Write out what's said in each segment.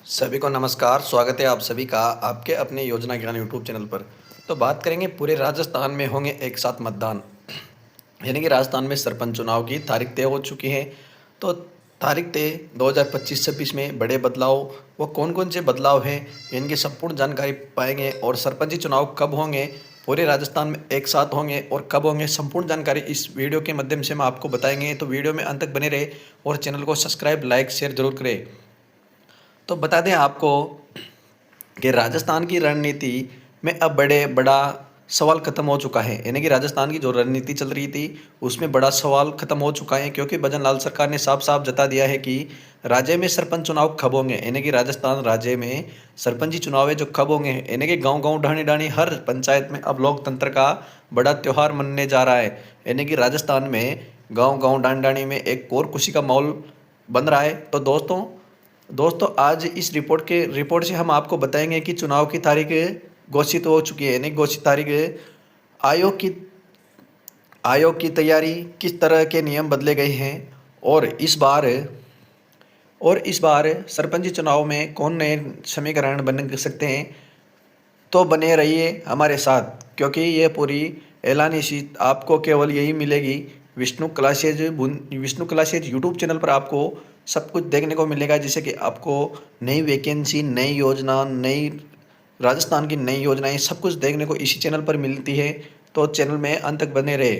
सभी को नमस्कार, स्वागत है आप सभी का आपके अपने योजना ज्ञान यूट्यूब चैनल पर। तो बात करेंगे पूरे राजस्थान में होंगे एक साथ मतदान, यानी कि राजस्थान में सरपंच चुनाव की तारीख तय हो चुकी है। तो तारीख तय 2025-26 में बड़े बदलाव, वो कौन कौन से बदलाव हैं, इनकी संपूर्ण जानकारी पाएंगे। और सरपंची चुनाव कब होंगे, पूरे राजस्थान में एक साथ होंगे और कब होंगे, संपूर्ण जानकारी इस वीडियो के माध्यम से हम आपको बताएंगे। तो वीडियो में अंत तक बने रहे और चैनल को सब्सक्राइब, लाइक, शेयर जरूर करें। तो बता दें आपको कि राजस्थान की रणनीति में अब बड़ा सवाल खत्म हो चुका है, यानी कि राजस्थान की जो रणनीति चल रही थी उसमें बड़ा सवाल खत्म हो चुका है, क्योंकि भजन लाल सरकार ने साफ साफ जता दिया है कि राज्य में सरपंच चुनाव कब होंगे, यानी कि राजस्थान राज्य में सरपंची चुनाव है जो कब होंगे, यानी कि गांव गांव ढाणी ढाणी हर पंचायत में अब लोकतंत्र का बड़ा त्यौहार मनने जा रहा है। यानी कि राजस्थान में गाँव गाँव ढाणी ढाणी में एक और खुशी का माहौल बन रहा है। तो दोस्तों आज इस रिपोर्ट से हम आपको बताएंगे कि चुनाव की तारीख घोषित हो चुकी है, यानी घोषित तारीख, आयोग की आयोग की तैयारी, किस तरह के नियम बदले गए हैं, और इस बार सरपंच चुनाव में कौन नए समीकरण बन सकते हैं। तो बने रहिए हमारे साथ, क्योंकि ये पूरी एलानी शीट आपको केवल यही मिलेगी विष्णु क्लासेज यूट्यूब चैनल पर। आपको सब कुछ देखने को मिलेगा, जैसे कि आपको नई वैकेंसी, नई योजना, नई राजस्थान की नई योजनाएं, सब कुछ देखने को इसी चैनल पर मिलती है। तो चैनल में अंत तक बने रहे।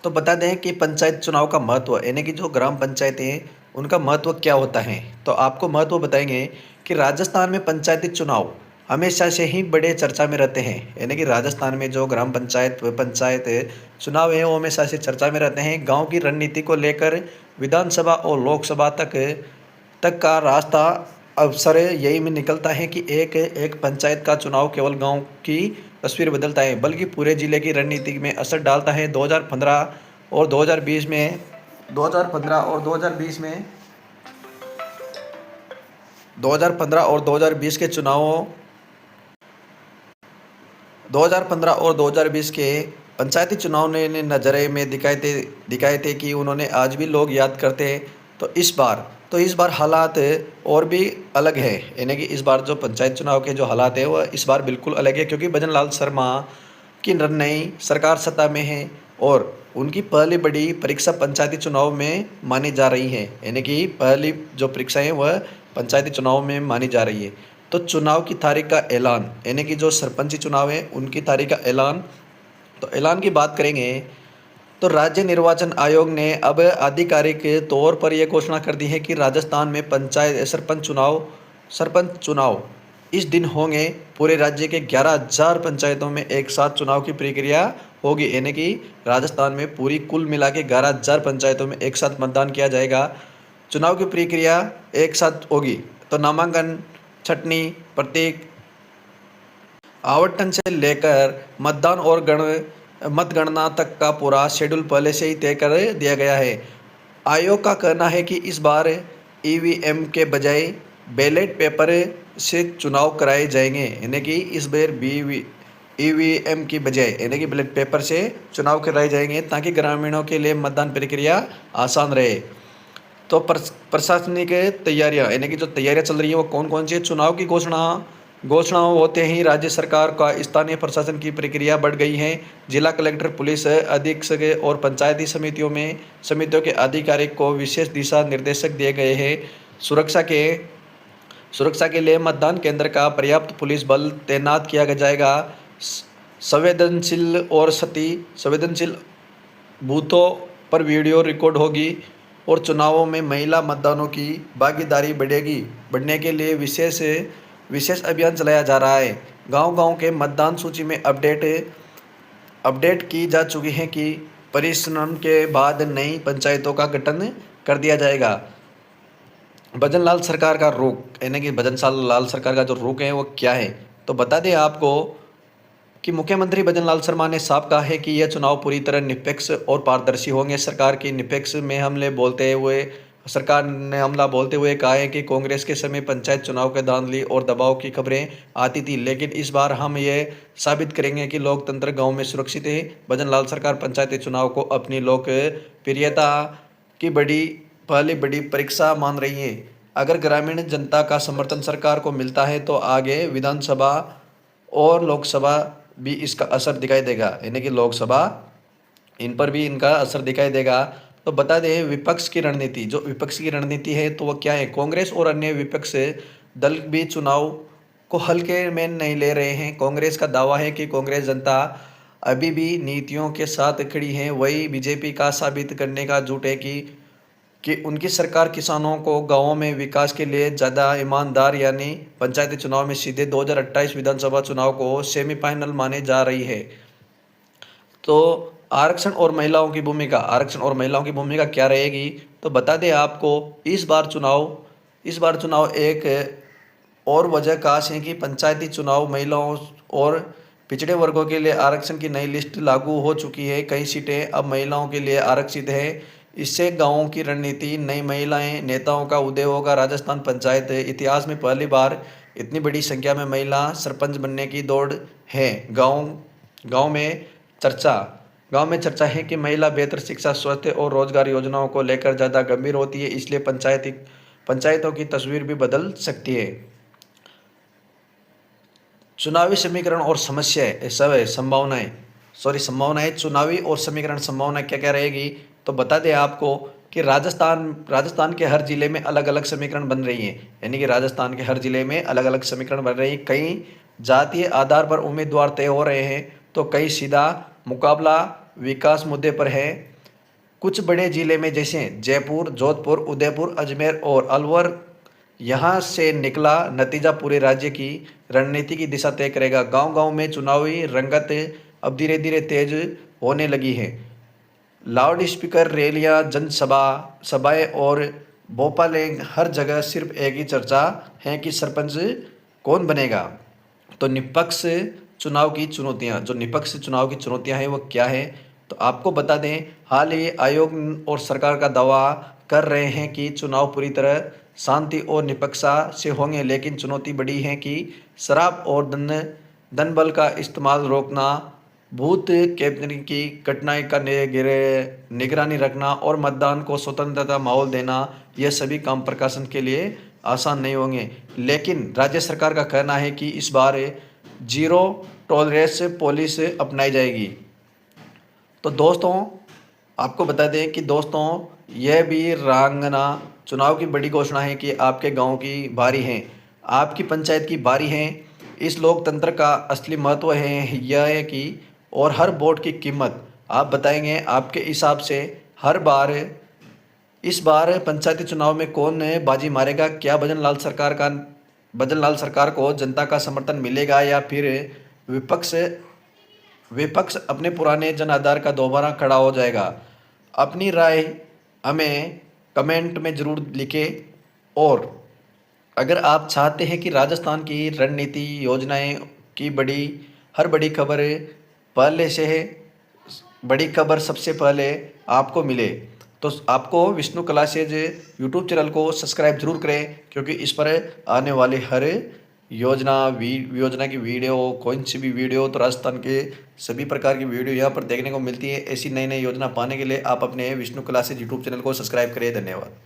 तो बता दें कि पंचायत चुनाव का महत्व, यानी कि जो ग्राम पंचायतें हैं उनका महत्व क्या होता है। तो आपको महत्व बताएंगे कि राजस्थान में पंचायती चुनाव हमेशा से ही बड़े चर्चा में रहते हैं, यानी कि राजस्थान में जो ग्राम पंचायत पंचायत चुनाव है वो हमेशा से चर्चा में रहते हैं। गांव की रणनीति को लेकर विधानसभा और लोकसभा तक का रास्ता अवसर यही में निकलता है कि एक एक पंचायत का चुनाव केवल गांव की तस्वीर बदलता है, बल्कि पूरे जिले की रणनीति में असर डालता है। 2015 और 2020 में 2015 और 2020 में 2015 और 2020 के चुनावों 2015 और 2020 के पंचायती चुनाव ने नज़रे में दिखाए थे कि उन्होंने आज भी लोग याद करते हैं। तो इस बार हालात और भी अलग है, यानी कि इस बार जो पंचायत चुनाव के जो हालात है वह इस बार बिल्कुल अलग है, क्योंकि भजन लाल शर्मा की नई सरकार सत्ता में है और उनकी पहली बड़ी परीक्षा पंचायती चुनाव में मानी जा रही है, यानी कि पहली जो परीक्षा है वह पंचायती चुनाव में मानी जा रही है। तो चुनाव की तारीख का ऐलान, यानी कि जो सरपंची चुनाव है उनकी तारीख का ऐलान, तो ऐलान की बात करेंगे तो राज्य निर्वाचन आयोग ने अब आधिकारिक तौर पर यह घोषणा कर दी है कि राजस्थान में सरपंच चुनाव इस दिन होंगे। पूरे राज्य के 11,000 पंचायतों में एक साथ चुनाव की प्रक्रिया होगी, यानी कि राजस्थान में पूरी कुल मिला के 11,000 पंचायतों में एक साथ मतदान किया जाएगा। चुनाव की प्रक्रिया एक साथ होगी। तो नामांकन, छटनी, प्रतीक आवंटन से लेकर मतदान और मतगणना तक का पूरा शेड्यूल पहले से ही तय कर दिया गया है। आयोग का कहना है कि इस बार ईवीएम के बजाय बैलेट पेपर से चुनाव कराए जाएंगे, यानी कि इस बार ईवीएम की बजाय यानी कि बैलेट पेपर से चुनाव कराए जाएंगे, ताकि ग्रामीणों के लिए मतदान प्रक्रिया आसान रहे। तो प्रशासनिक तैयारियां, यानी कि जो तैयारियां चल रही है वो कौन कौन सी है। चुनाव की घोषणाओं होते ही राज्य सरकार का स्थानीय प्रशासन की प्रक्रिया बढ़ गई है। जिला कलेक्टर, पुलिस अधीक्षक और पंचायती समितियों के अधिकारियों को विशेष दिशा निर्देशक दिए गए हैं। सुरक्षा के लिए मतदान केंद्र का पर्याप्त पुलिस बल तैनात किया जाएगा। संवेदनशील बूथों पर वीडियो रिकॉर्ड होगी और चुनावों में महिला मतदानों की भागीदारी बढ़ने के लिए विशेष अभियान चलाया जा रहा है। गांव-गांव के मतदान सूची में अपडेट की जा चुकी है कि परिष्करण के बाद नई पंचायतों का गठन कर दिया जाएगा। भजन लाल सरकार का रुख, यानी कि भजन लाल सरकार का जो रुख है वो क्या है। तो बता दें आपको कि मुख्यमंत्री भजन लाल शर्मा ने साफ कहा है कि यह चुनाव पूरी तरह निष्पक्ष और पारदर्शी होंगे। सरकार ने हमला बोलते हुए कहा है कि कांग्रेस के समय पंचायत चुनाव के धांधली और दबाव की खबरें आती थी, लेकिन इस बार हम ये साबित करेंगे कि लोकतंत्र गांव में सुरक्षित है। भजन लाल सरकार पंचायती चुनाव को अपनी लोकप्रियता की पहली बड़ी परीक्षा मान रही है। अगर ग्रामीण जनता का समर्थन सरकार को मिलता है तो आगे विधानसभा और लोकसभा भी इसका असर दिखाई देगा, यानी कि लोकसभा इन पर भी इनका असर दिखाई देगा। तो बता दें विपक्ष की रणनीति, जो विपक्ष की रणनीति है तो वह क्या है। कांग्रेस और अन्य विपक्ष दल भी चुनाव को हल्के में नहीं ले रहे हैं। कांग्रेस का दावा है कि कांग्रेस जनता अभी भी नीतियों के साथ खड़ी है, वही बीजेपी का साबित करने का झूठ है कि उनकी सरकार किसानों को गांवों में विकास के लिए ज़्यादा ईमानदार, यानी पंचायती चुनाव में सीधे 2028 विधानसभा चुनाव को सेमीफाइनल माने जा रही है। तो आरक्षण और महिलाओं की भूमिका, आरक्षण और महिलाओं की भूमिका क्या रहेगी, तो बता दें आपको इस बार चुनाव एक और वजह खास है कि पंचायती चुनाव महिलाओं और पिछड़े वर्गों के लिए आरक्षण की नई लिस्ट लागू हो चुकी है। कई सीटें अब महिलाओं के लिए आरक्षित है। इससे गांवों की रणनीति, नई महिलाएं नेताओं का उदय होगा। राजस्थान पंचायत इतिहास में पहली बार इतनी बड़ी संख्या में महिला सरपंच बनने की दौड़ है। गांव में चर्चा गांव में चर्चा है कि महिला बेहतर शिक्षा, स्वास्थ्य और रोजगार योजनाओं को लेकर ज़्यादा गंभीर होती है, इसलिए पंचायतों की तस्वीर भी बदल सकती है। चुनावी समीकरण और समस्याएं, संभावनाएं, चुनावी और समीकरण संभावनाएं क्या क्या रहेगी, तो बता दें आपको कि राजस्थान के हर जिले में अलग अलग समीकरण बन रही हैं, यानी कि राजस्थान के हर जिले में अलग अलग समीकरण बन रही हैं। कई जातीय आधार पर उम्मीदवार तय हो रहे हैं तो कई सीधा मुकाबला विकास मुद्दे पर है। कुछ बड़े जिले में जैसे जयपुर, जोधपुर, उदयपुर, अजमेर और अलवर, यहाँ से निकला नतीजा पूरे राज्य की रणनीति की दिशा तय करेगा। गांव-गांव में चुनावी रंगत अब धीरे धीरे तेज होने लगी है। लाउड स्पीकर, रैलियां, सभाएं और भोपाल, हर जगह सिर्फ एक ही चर्चा है कि सरपंच कौन बनेगा। तो निष्पक्ष चुनाव की चुनौतियां हैं वो क्या है, तो आपको बता दें हाल ही आयोग और सरकार का दावा कर रहे हैं कि चुनाव पूरी तरह शांति और निष्पक्षता से होंगे, लेकिन चुनौती बड़ी है कि शराब और धन बल का इस्तेमाल रोकना, बूथ कैप्चरिंग की घटनाएं का निगरानी रखना और मतदान को स्वतंत्रता माहौल देना, यह सभी काम प्रशासन के लिए आसान नहीं होंगे। लेकिन राज्य सरकार का कहना है कि इस बार जीरो टॉलरेंस पॉलिसी अपनाई जाएगी। तो दोस्तों आपको बता दें कि दोस्तों यह भी रांगना चुनाव की बड़ी घोषणा है कि आपके गांव की बारी है, आपकी पंचायत की बारी है। इस लोकतंत्र का असली महत्व है यह है कि और हर वोट की कीमत आप बताएंगे आपके हिसाब से। इस बार पंचायती चुनाव में कौन बाजी मारेगा? क्या भजन लाल सरकार को जनता का समर्थन मिलेगा या फिर विपक्ष अपने पुराने जन आधार का दोबारा खड़ा हो जाएगा? अपनी राय हमें कमेंट में ज़रूर लिखें। और अगर आप चाहते हैं कि राजस्थान की रणनीति योजनाएं की हर बड़ी खबर सबसे पहले आपको मिले, तो आपको विष्णु क्लासेज यूट्यूब चैनल को सब्सक्राइब जरूर करें, क्योंकि इस पर आने वाले हर योजना की वीडियो, कोई सी भी वीडियो, तो राजस्थान के सभी प्रकार की वीडियो यहाँ पर देखने को मिलती है। ऐसी नई नई योजना पाने के लिए आप अपने विष्णु क्लासेज यूट्यूब चैनल को सब्सक्राइब करें। धन्यवाद।